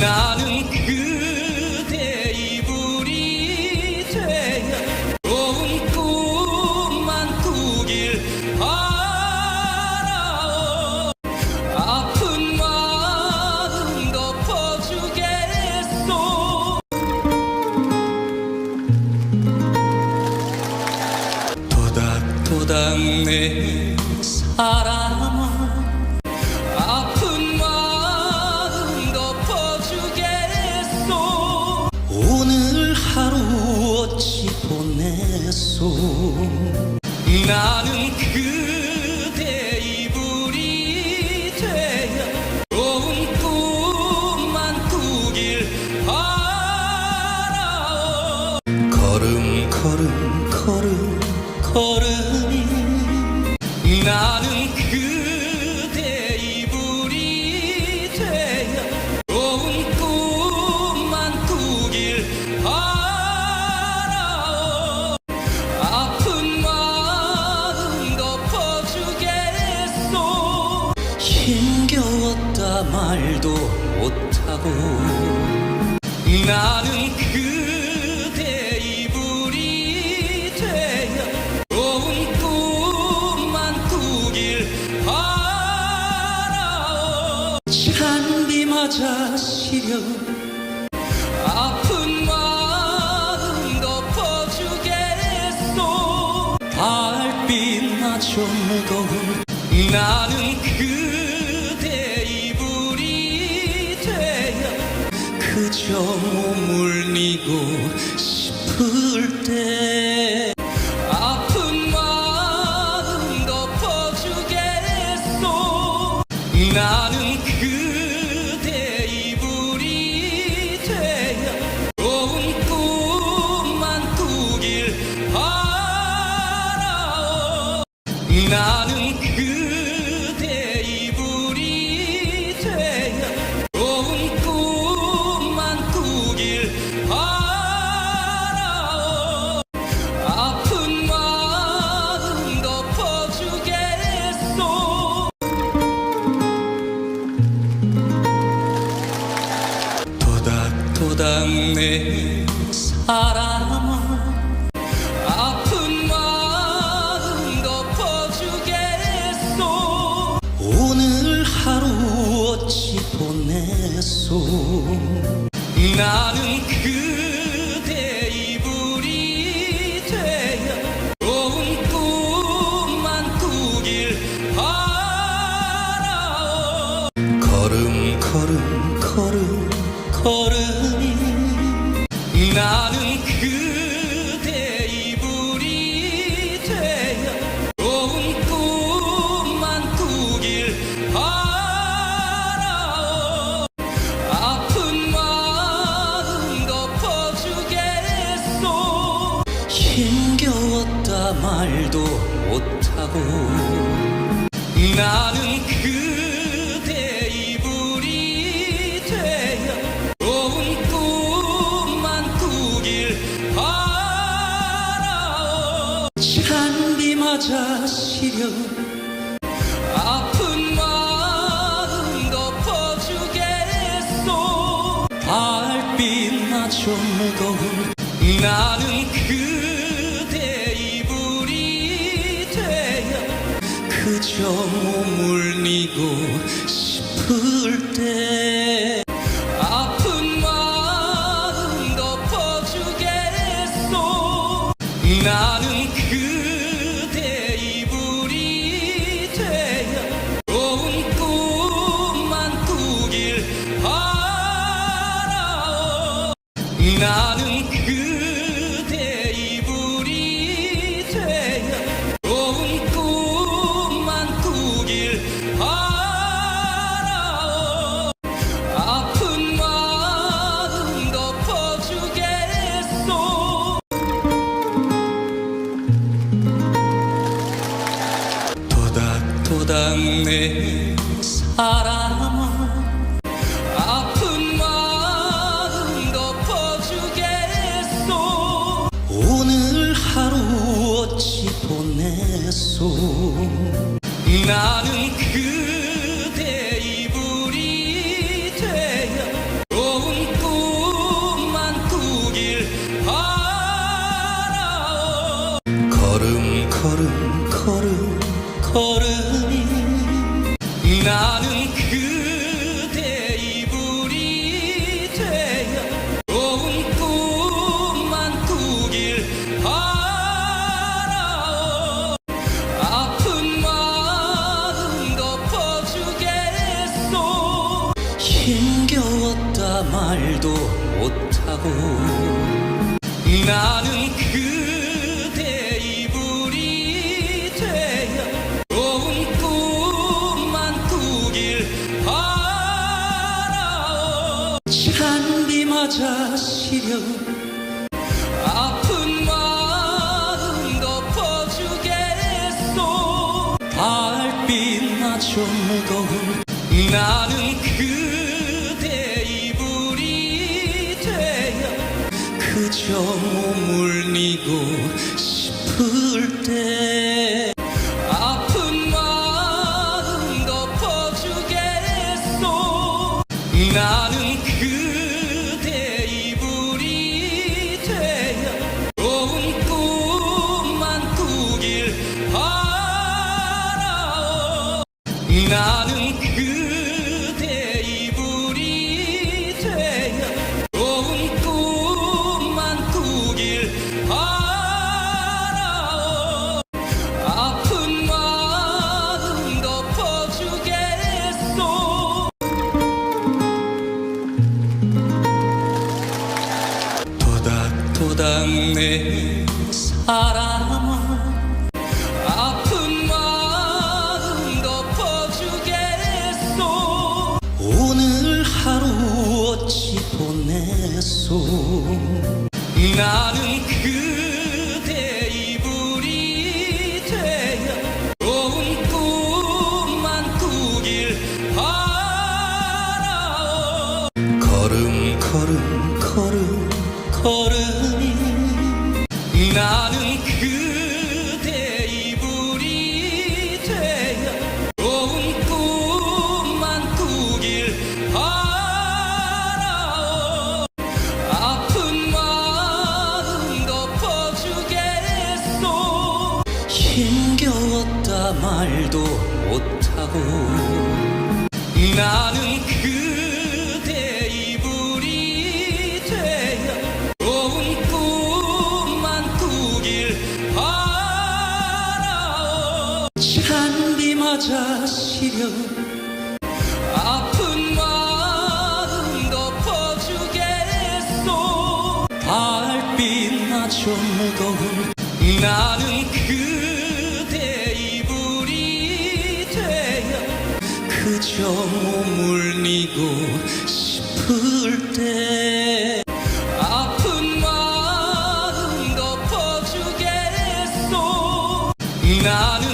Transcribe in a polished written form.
나는 그대 이불이 되어 좋은 꿈만 꾸길 바라오. 아픈 마음 덮어주겠소. 토닥토닥 내 사랑아, 아픈 마음 덮어주겠소. 오늘 하루 어찌 보냈소. 나는 그대 이불이 되어 좋은 꿈만 꾸길 바라오. 걸음 걸음 걸음 걸음이 나는 그대 이불이 되어 좋은 꿈만 꾸길 바라오. 아픈 마음 덮어주겠소. 힘겨웠다 말도 못하고 나는 그대 이불이 되어 좋은 꿈만 꾸길 바라오. 찬비 맞아 시려 아픈 마음 덮어주겠소. 달빛마저 무거운 나는 그대 이불이 되어 그저 머물리고 싶을 때 아픈 마음 덮어주겠소. 나는 그대 이불이 되어 좋은 꿈만 꾸길 바라오. 나는 그대 이불이 되어 좋은 꿈만 꾸길 바라오. 아픈 마음 덮어주겠소. 토닥토닥 내 사랑아, 아픈 마음 덮어주겠소. 오늘 하루 어찌 보냈소. 나는 그대 이불이 되어 좋은 꿈만 꾸길 바라오. 걸음 걸음 걸음 걸음이 나는 그대 이불이 되어 좋은 꿈만 꾸길 바라오. 아픈 마음 덮어주겠소. 힘겨웠다 말도 못하고 나는 그대 이불이 되어 좋은 꿈만 꾸길 바라오. 찬비 맞아 시려 아픈 마음 덮어주겠소. 달빛마저 무거운 나는 그대 이불이 되어 그저 머물리고 싶을 때 아픈 마음 덮어주겠소. 나는 그대 이불이 되어 좋은 꿈만 꾸길 바라오. 나는 그대 이불이 되어 좋은 꿈만 꾸길 바라오. 아픈 마음 덮어주겠소. 토닥토닥 내 사랑아, 아픈 마음 덮어주겠소. 오늘 하루 어찌 보냈소. 나는 그대 이불이 되어 힘겨웠다 말도 못하고 나는 그대 이불이 되어 좋은 꿈만 꾸길 바라오. 찬비 맞아 시려 아픈 마음 덮어주겠소. 달빛마저 무거운 나는 그대 이불이 되어 그저 머물리고 싶을 때 아픈 마음 덮어주겠소. 나는 그대 이불이 되어 좋은 꿈만 꾸길 바라오. 나는 그대 이불이 되어 좋은 꿈만 꾸길 바라오. 아픈 마음 덮어주겠소. 토닥토닥 내 사랑아 아픈 마음 덮어주겠소. 오늘 하루 어찌 보냈소. 나는 그대 이불이 되어 좋은 꿈만 꾸길 바라오. 걸음 걸음 걸음 걸음이 나는 그대 이불이 되어 좋은 꿈만 꾸길 바라오. 아픈 마음 덮어주겠소. 힘겨웠다 말도 못하고 나는 그대 이불이 되어 좋은 꿈만 꾸길 바라오. 찬비 맞아 시려 아픈 마음 덮어주겠소. 달빛마저 무거운 나는 그대 이불이 되어 그저 머물리고 싶을 때 아픈 마음 덮어주겠소. 나는